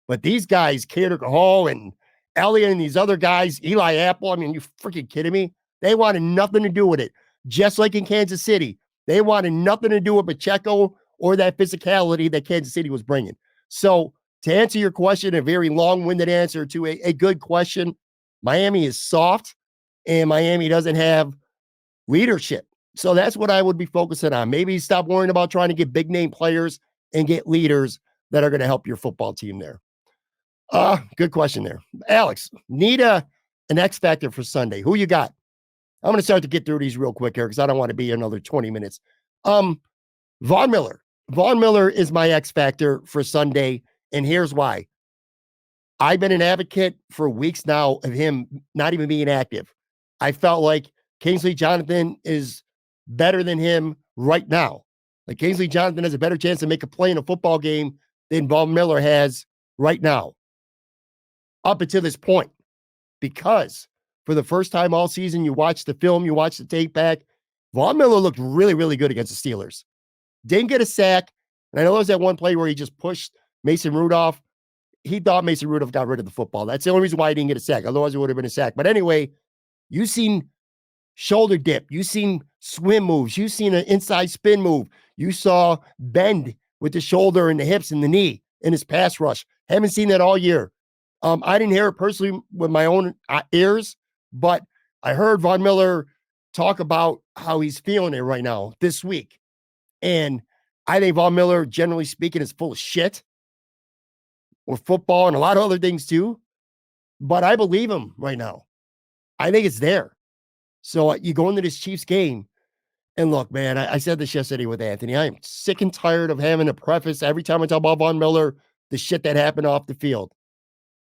But these guys, Kader Hall and Elliott and these other guys, Eli Apple, I mean, you freaking kidding me? They wanted nothing to do with it. Just like in Kansas City, they wanted nothing to do with Pacheco or that physicality that Kansas City was bringing. So to answer your question, a very long-winded answer to a good question, Miami is soft and Miami doesn't have leadership. So that's what I would be focusing on. Maybe stop worrying about trying to get big-name players and get leaders that are going to help your football team there. Good question there. Alex, need an X factor for Sunday. Who you got? I'm going to start to get through these real quick here because I don't want to be another 20 minutes. Von Miller. Von Miller is my X factor for Sunday, and here's why. I've been an advocate for weeks now of him not even being active. I felt like Kingsley Jonathan is better than him right now. Like Kingsley Jonathan has a better chance to make a play in a football game than Von Miller has right now. Up until this point. Because for the first time all season, you watch the film, you watch the tape back, Von Miller looked really, really good against the Steelers. Didn't get a sack. And I know there was that one play where he just pushed Mason Rudolph. He thought Mason Rudolph got rid of the football. That's the only reason why he didn't get a sack. Otherwise, it would have been a sack. But anyway, you've seen shoulder dip. You've seen swim moves. You've seen an inside spin move. You saw bend with the shoulder and the hips and the knee in his pass rush. Haven't seen that all year. I didn't hear it personally with my own ears, but I heard Von Miller talk about how he's feeling it right now this week. And I think Von Miller, generally speaking, is full of shit with football and a lot of other things too. But I believe him right now. I think it's there. So you go into this Chiefs game, And look, man, I said this yesterday with Anthony. I am sick and tired of having to preface every time I talk about Von Miller the shit that happened off the field.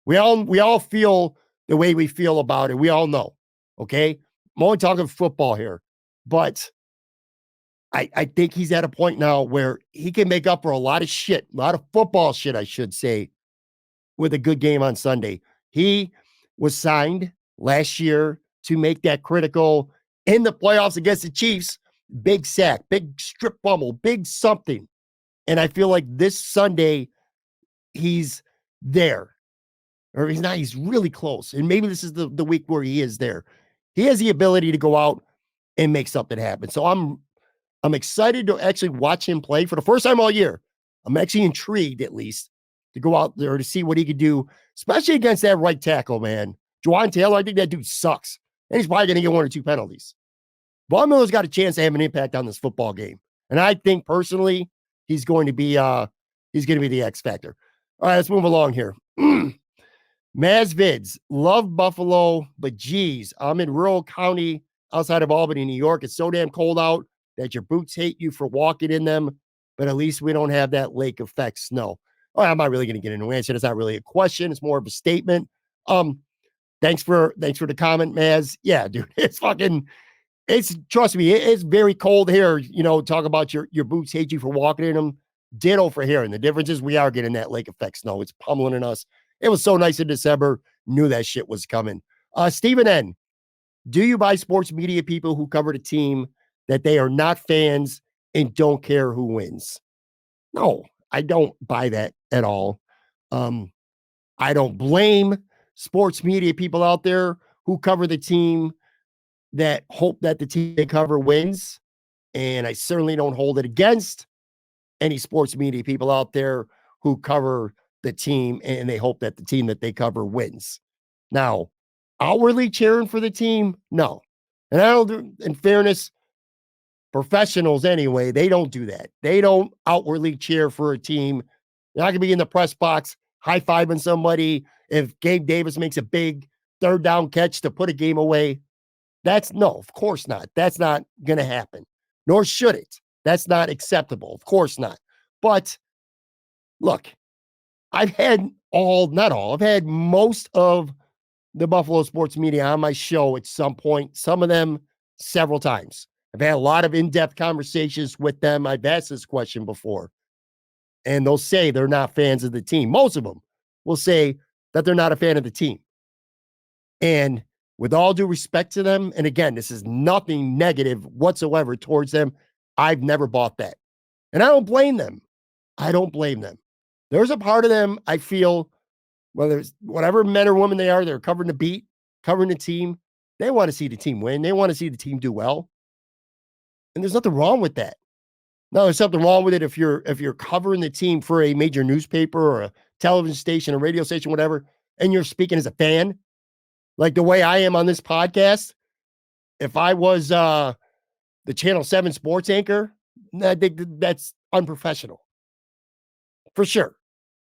We all feel the way we feel about it. We all know. Okay. I'm only talking football here. But I think he's at a point now where he can make up for a lot of shit, a lot of football shit, I should say, with a good game on Sunday. He was signed last year to make that critical in the playoffs against the Chiefs. Big sack, big strip fumble, big something. And I feel like this Sunday, he's there. Or he's not, he's really close. And maybe this is the week where he is there. He has the ability to go out and make something happen. So I'm excited to actually watch him play for the first time all year. I'm actually intrigued, at least, to go out there to see what he could do, especially against that right tackle, man. Juwan Taylor, I think that dude sucks. And he's probably going to get 1 or 2 penalties. Von Miller's got a chance to have an impact on this football game. And I think personally, he's going to be the X factor. All right, let's move along here. Maz Vids, love Buffalo, but geez, I'm in rural county outside of Albany, New York. It's so damn cold out that your boots hate you for walking in them, but at least we don't have that lake effect snow. Oh, I'm not really going to get into an answer. It's not really a question. It's more of a statement. Thanks for the comment, Maz. Yeah, dude, trust me, it's very cold here. Talk about your boots hate you for walking in them. Ditto for here. And the difference is we are getting that lake effect snow. It's pummeling in us. It was so nice in December. Knew that shit was coming. Stephen N., do you buy sports media people who cover the team that they are not fans and don't care who wins? No, I don't buy that at all. I don't blame sports media people out there who cover the team that hope that the team they cover wins. And I certainly don't hold it against any sports media people out there who cover the team and they hope that the team that they cover wins. Now, outwardly cheering for the team, no. And I don't do, in fairness, professionals anyway, they don't do that. They don't outwardly cheer for a team. They're not going to be in the press box high-fiving somebody if Gabe Davis makes a big third down catch to put a game away. No, of course not. That's not going to happen, nor should it. That's not acceptable. Of course not. But look, I've had I've had most of the Buffalo sports media on my show at some point, some of them several times. I've had a lot of in-depth conversations with them. I've asked this question before, and they'll say they're not fans of the team. Most of them will say that they're not a fan of the team. And with all due respect to them, and again, this is nothing negative whatsoever towards them, I've never bought that. And I don't blame them. I don't blame them. There's a part of them, I feel, whether it's whatever men or women they are, they're covering the beat, covering the team. They want to see the team win. They want to see the team do well. And there's nothing wrong with that. No, there's something wrong with it if you're covering the team for a major newspaper or a television station, a radio station, whatever, and you're speaking as a fan, like the way I am on this podcast. If I was the Channel 7 sports anchor, I think that's unprofessional. For sure.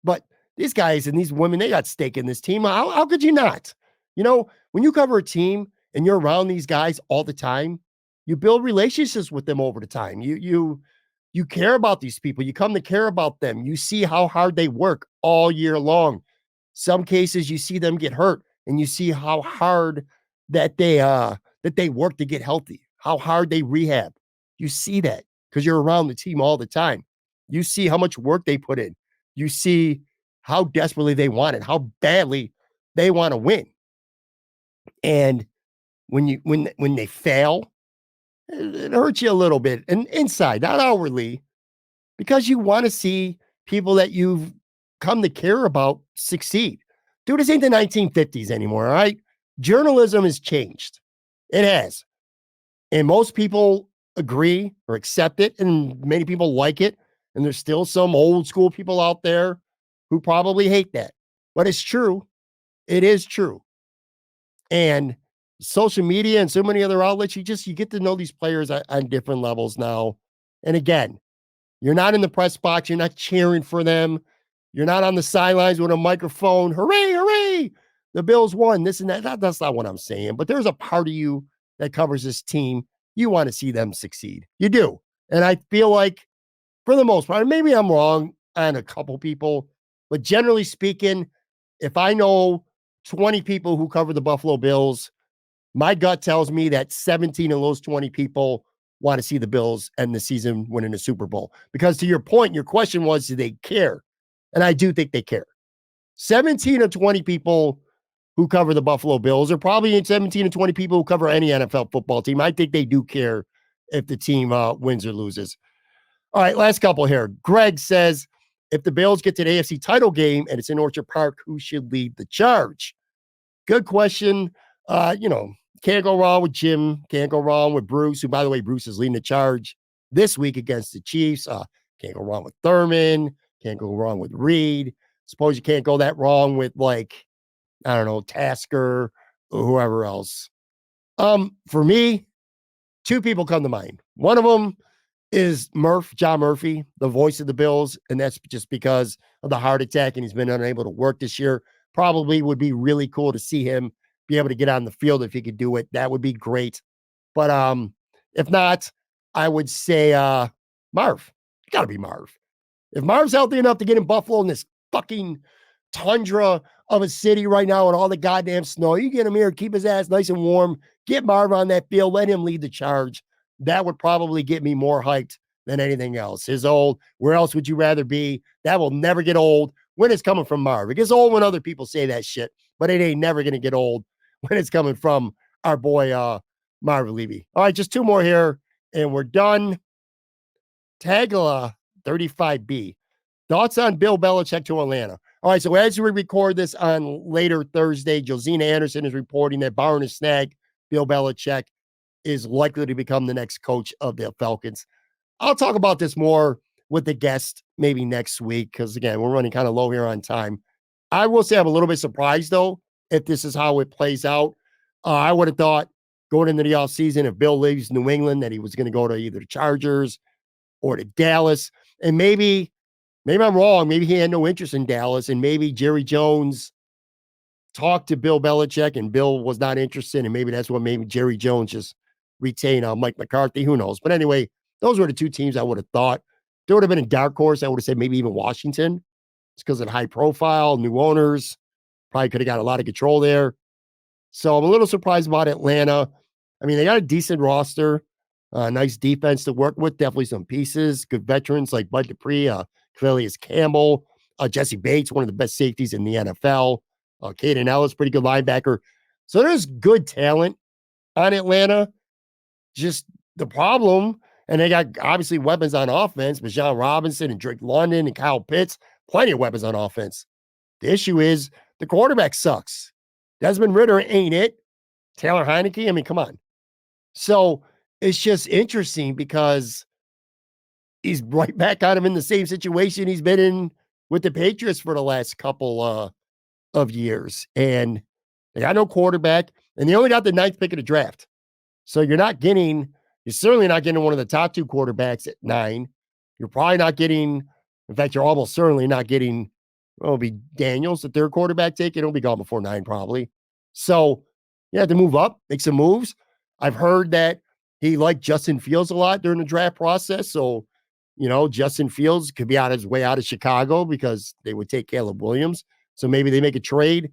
But these guys and these women, they got stake in this team. How could you not? When you cover a team and you're around these guys all the time, you build relationships with them over the time. You care about these people. You come to care about them. You see how hard they work all year long. Some cases you see them get hurt and you see how hard that they work to get healthy, how hard they rehab. You see that because you're around the team all the time. You see how much work they put in. You see how desperately they want it, how badly they want to win. And when they fail, it hurts you a little bit, and inside, not outwardly, because you want to see people that you've come to care about succeed. Dude, this ain't the 1950s anymore, all right? Journalism has changed. It has. And most people agree or accept it, and many people like it. And there's still some old school people out there who probably hate that. But it's true. It is true. And social media and so many other outlets, you get to know these players on different levels now. And again, you're not in the press box. You're not cheering for them. You're not on the sidelines with a microphone. Hooray, hooray. The Bills won, this and that. That's not what I'm saying. But there's a part of you that covers this team you want to see them succeed. You do. And I feel like, for the most part, maybe I'm wrong on a couple people, but generally speaking, if I know 20 people who cover the Buffalo Bills, my gut tells me that 17 of those 20 people want to see the Bills end the season winning a Super Bowl. Because to your point, your question was, do they care? And I do think they care. 17 of 20 people who cover the Buffalo Bills are probably 17 to 20 people who cover any NFL football team. I think they do care if the team wins or loses. All right, last couple here. Greg says, if the Bills get to the AFC title game and it's in Orchard Park, who should lead the charge? Good question. Can't go wrong with Jim. Can't go wrong with Bruce, who, by the way, Bruce is leading the charge this week against the Chiefs. Can't go wrong with Thurman. Can't go wrong with Reed. Suppose you can't go that wrong with, Tasker or whoever else. For me, two people come to mind. One of them is John Murphy, the voice of the Bills, and that's just because of the heart attack and he's been unable to work this year. Probably would be really cool to see him be able to get on the field if he could do it. That would be great. But if not, I would say Marv. Got to be Marv. If Marv's healthy enough to get in Buffalo in this fucking tundra of a city right now and all the goddamn snow, you get him here, keep his ass nice and warm, get Marv on that field, let him lead the charge. That would probably get me more hyped than anything else. His old, where else would you rather be? That will never get old when it's coming from Marv. It gets old when other people say that shit, but it ain't never going to get old when it's coming from our boy, Marv Levy. All right, just two more here, and we're done. Tagla 35B. Thoughts on Bill Belichick to Atlanta? All right, so as we record this on later Thursday, Josina Anderson is reporting that Barn and Snag, Bill Belichick, is likely to become the next coach of the Falcons. I'll talk about this more with the guest maybe next week because, again, we're running kind of low here on time. I will say I'm a little bit surprised, though, if this is how it plays out. I would have thought going into the offseason, if Bill leaves New England, that he was going to go to either the Chargers or to Dallas. And maybe I'm wrong. Maybe he had no interest in Dallas, and maybe Jerry Jones talked to Bill Belichick and Bill was not interested, and maybe that's what made Jerry Jones just retain Mike McCarthy. Who knows? But anyway, those were the two teams I would have thought. There would have been a dark horse. I would have said maybe even Washington. It's because of the high profile, new owners. Probably could have got a lot of control there. So I'm a little surprised about Atlanta. I mean, they got a decent roster, nice defense to work with, definitely some pieces, good veterans like Bud Dupree, Calais Campbell, Jesse Bates, one of the best safeties in the NFL. Caden Ellis, pretty good linebacker. So there's good talent on Atlanta. Just the problem, and they got obviously weapons on offense, Bijan Robinson and Drake London and Kyle Pitts, plenty of weapons on offense. The issue is the quarterback sucks. Desmond Ridder ain't it. Taylor Heineke, I mean, come on. So it's just interesting because he's right back on him in the same situation he's been in with the Patriots for the last couple of years. And they got no quarterback, and they only got the 9th pick of the draft. So you're certainly not getting one of the top two quarterbacks at 9. You're probably not getting, in fact, you're almost certainly not getting, it'll be Daniels, the third quarterback take. It'll be gone before 9 probably. So you have to move up, make some moves. I've heard that he liked Justin Fields a lot during the draft process. So, Justin Fields could be on his way out of Chicago because they would take Caleb Williams. So maybe they make a trade.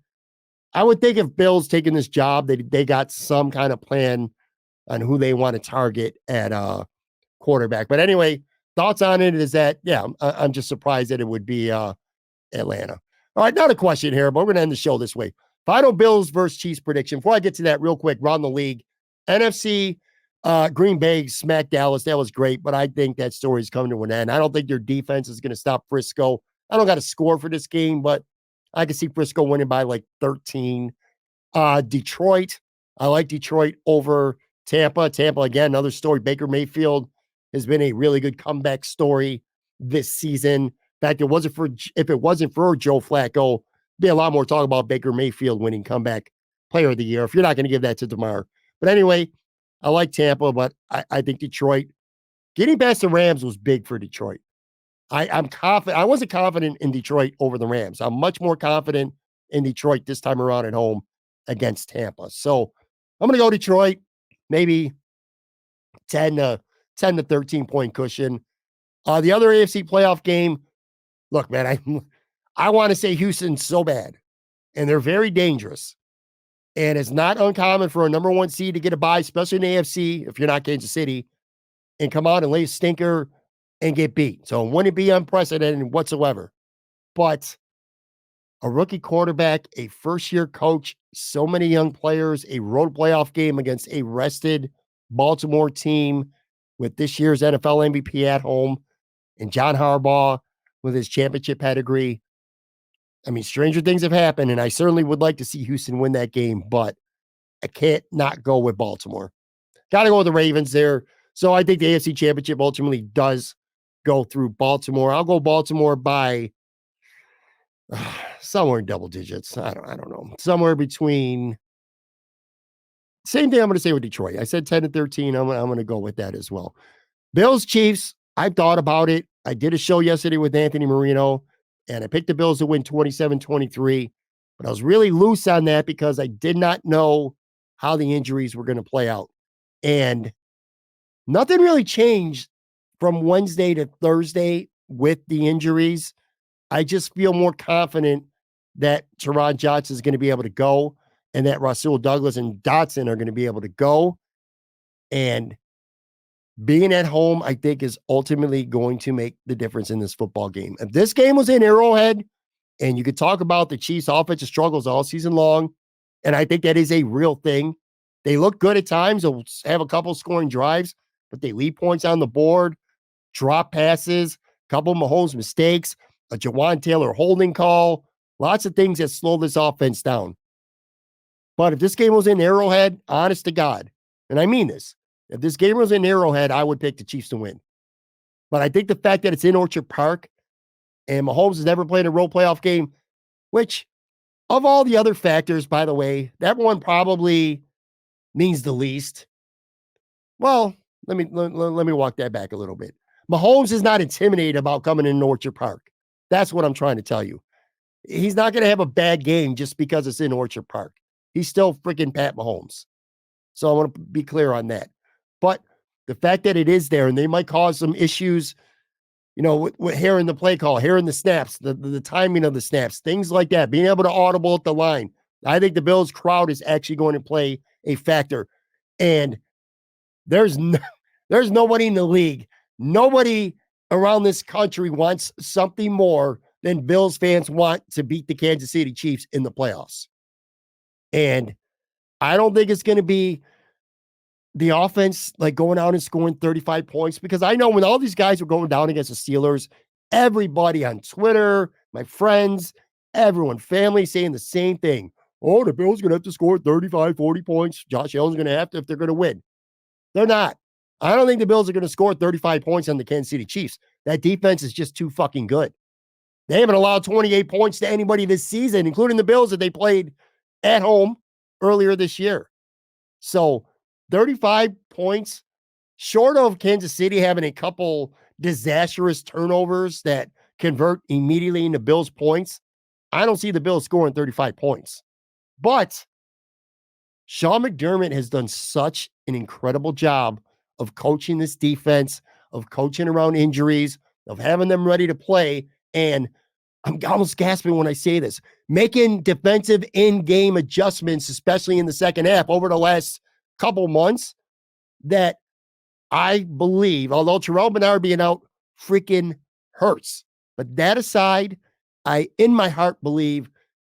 I would think if Bill's taking this job, they got some kind of plan on who they want to target at quarterback. But anyway, thoughts on it is that, yeah, I'm just surprised that it would be Atlanta. All right, not a question here, but we're going to end the show this way. Final Bills versus Chiefs prediction. Before I get to that real quick, round the league. NFC, Green Bay smacked Dallas. That was great, but I think that story is coming to an end. I don't think their defense is going to stop Frisco. I don't got a score for this game, but I can see Frisco winning by like 13. Detroit, I like Detroit over Tampa. Tampa, again, another story. Baker Mayfield has been a really good comeback story this season. In fact, if it wasn't for Joe Flacco, be a lot more talk about Baker Mayfield winning comeback player of the year if you're not going to give that to DeMar. But anyway, I like Tampa, but I think Detroit, getting past the Rams was big for Detroit. I'm confident. I wasn't confident in Detroit over the Rams. I'm much more confident in Detroit this time around at home against Tampa. So I'm going to go Detroit, maybe 10 to 13 point cushion. The other AFC playoff game, look, man, I want to say Houston so bad, and they're very dangerous. And it's not uncommon for a number one seed to get a bye, especially in the AFC, if you're not Kansas City, and come out and lay a stinker and get beat. So it wouldn't be unprecedented whatsoever. But a rookie quarterback, a first-year coach, so many young players, a road playoff game against a rested Baltimore team with this year's NFL MVP at home, and John Harbaugh with his championship pedigree. I mean, stranger things have happened, and I certainly would like to see Houston win that game, but I can't not go with Baltimore. Got to go with the Ravens there. So I think the AFC Championship ultimately does go through Baltimore. I'll go Baltimore by somewhere in double digits. I don't know. Somewhere between, same thing I'm going to say with Detroit. I said 10 to 13. I'm going to go with that as well. Bills, Chiefs, I thought about it. I did a show yesterday with Anthony Marino, and I picked the Bills to win 27-23. But I was really loose on that because I did not know how the injuries were going to play out. And nothing really changed from Wednesday to Thursday with the injuries. I just feel more confident that Teron Johnson is going to be able to go and that Rasul Douglas and Dotson are going to be able to go. And being at home, I think, is ultimately going to make the difference in this football game. If this game was in Arrowhead, and you could talk about the Chiefs' offensive struggles all season long, and I think that is a real thing. They look good at times. They'll have a couple scoring drives, but they leave points on the board, drop passes, a couple of Mahomes mistakes, a Jawan Taylor holding call, lots of things that slow this offense down. But if this game was in Arrowhead, honest to God, and I mean this, if this game was in Arrowhead, I would pick the Chiefs to win. But I think the fact that it's in Orchard Park and Mahomes has never played a road playoff game, which of all the other factors, by the way, that one probably means the least. Well, let me walk that back a little bit. Mahomes is not intimidated about coming in Orchard Park. That's what I'm trying to tell you. He's not going to have a bad game just because it's in Orchard Park. He's still freaking Pat Mahomes. So I want to be clear on that. But the fact that it is there, and they might cause some issues, with hearing the play call, hearing the snaps, the timing of the snaps, things like that, being able to audible at the line. I think the Bills crowd is actually going to play a factor. And there's nobody in the league, nobody around this country wants something more than Bills fans want to beat the Kansas City Chiefs in the playoffs. And I don't think it's going to be the offense like going out and scoring 35 points, because I know when all these guys were going down against the Steelers, everybody on Twitter, my friends, everyone, family saying the same thing. Oh, the Bills are going to have to score 35, 40 points. Josh Allen's going to have to if they're going to win. They're not. I don't think the Bills are going to score 35 points on the Kansas City Chiefs. That defense is just too fucking good. They haven't allowed 28 points to anybody this season, including the Bills that they played at home earlier this year. So 35 points, short of Kansas City having a couple disastrous turnovers that convert immediately into Bills points, I don't see the Bills scoring 35 points. But Sean McDermott has done such an incredible job of coaching this defense, of coaching around injuries, of having them ready to play. And I'm almost gasping when I say this, making defensive in-game adjustments, especially in the second half over the last couple months, that I believe, although Terrell Bernard being out freaking hurts. But that aside, I, in my heart, believe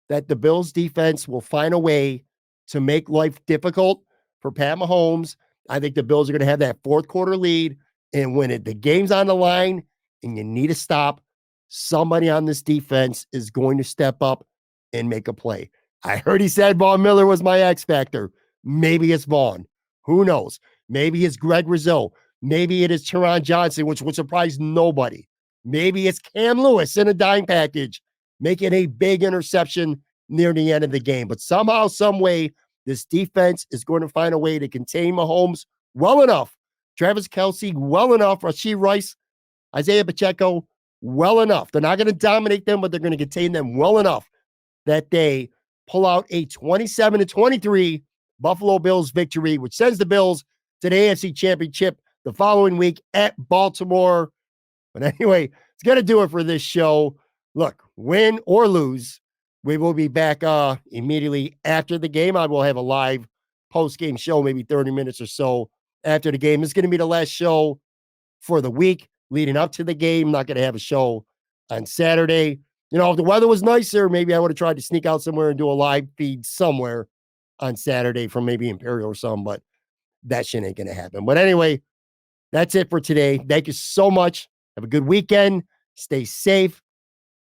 that the Bills defense will find a way to make life difficult for Pat Mahomes. I think the Bills are going to have that fourth quarter lead. And when the game's on the line and you need to stop, somebody on this defense is going to step up and make a play. I heard he said Von Miller was my X factor. Maybe it's Vaughn. Who knows? Maybe it's Greg Rizzo. Maybe it is Teron Johnson, which would surprise nobody. Maybe it's Cam Lewis in a dime package, making a big interception near the end of the game. But somehow, some way, this defense is going to find a way to contain Mahomes well enough. Travis Kelce well enough. Rashee Rice, Isaiah Pacheco well enough. They're not going to dominate them, but they're going to contain them well enough that they pull out a 27-23 Buffalo Bills victory, which sends the Bills to the AFC Championship the following week at Baltimore. But anyway, it's going to do it for this show. Look, win or lose, we will be back immediately after the game. I will have a live post-game show, maybe 30 minutes or so after the game. It's going to be the last show for the week leading up to the game. I'm not going to have a show on Saturday. If the weather was nicer, maybe I would have tried to sneak out somewhere and do a live feed somewhere on Saturday from maybe Imperial or something, but that shit ain't going to happen. But anyway, that's it for today. Thank you so much. Have a good weekend. Stay safe.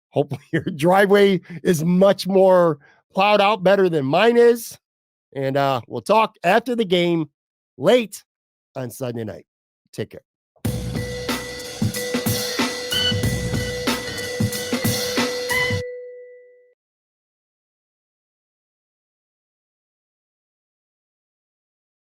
Hopefully your driveway is much more plowed out better than mine is. And we'll talk after the game late on Sunday night. Take care.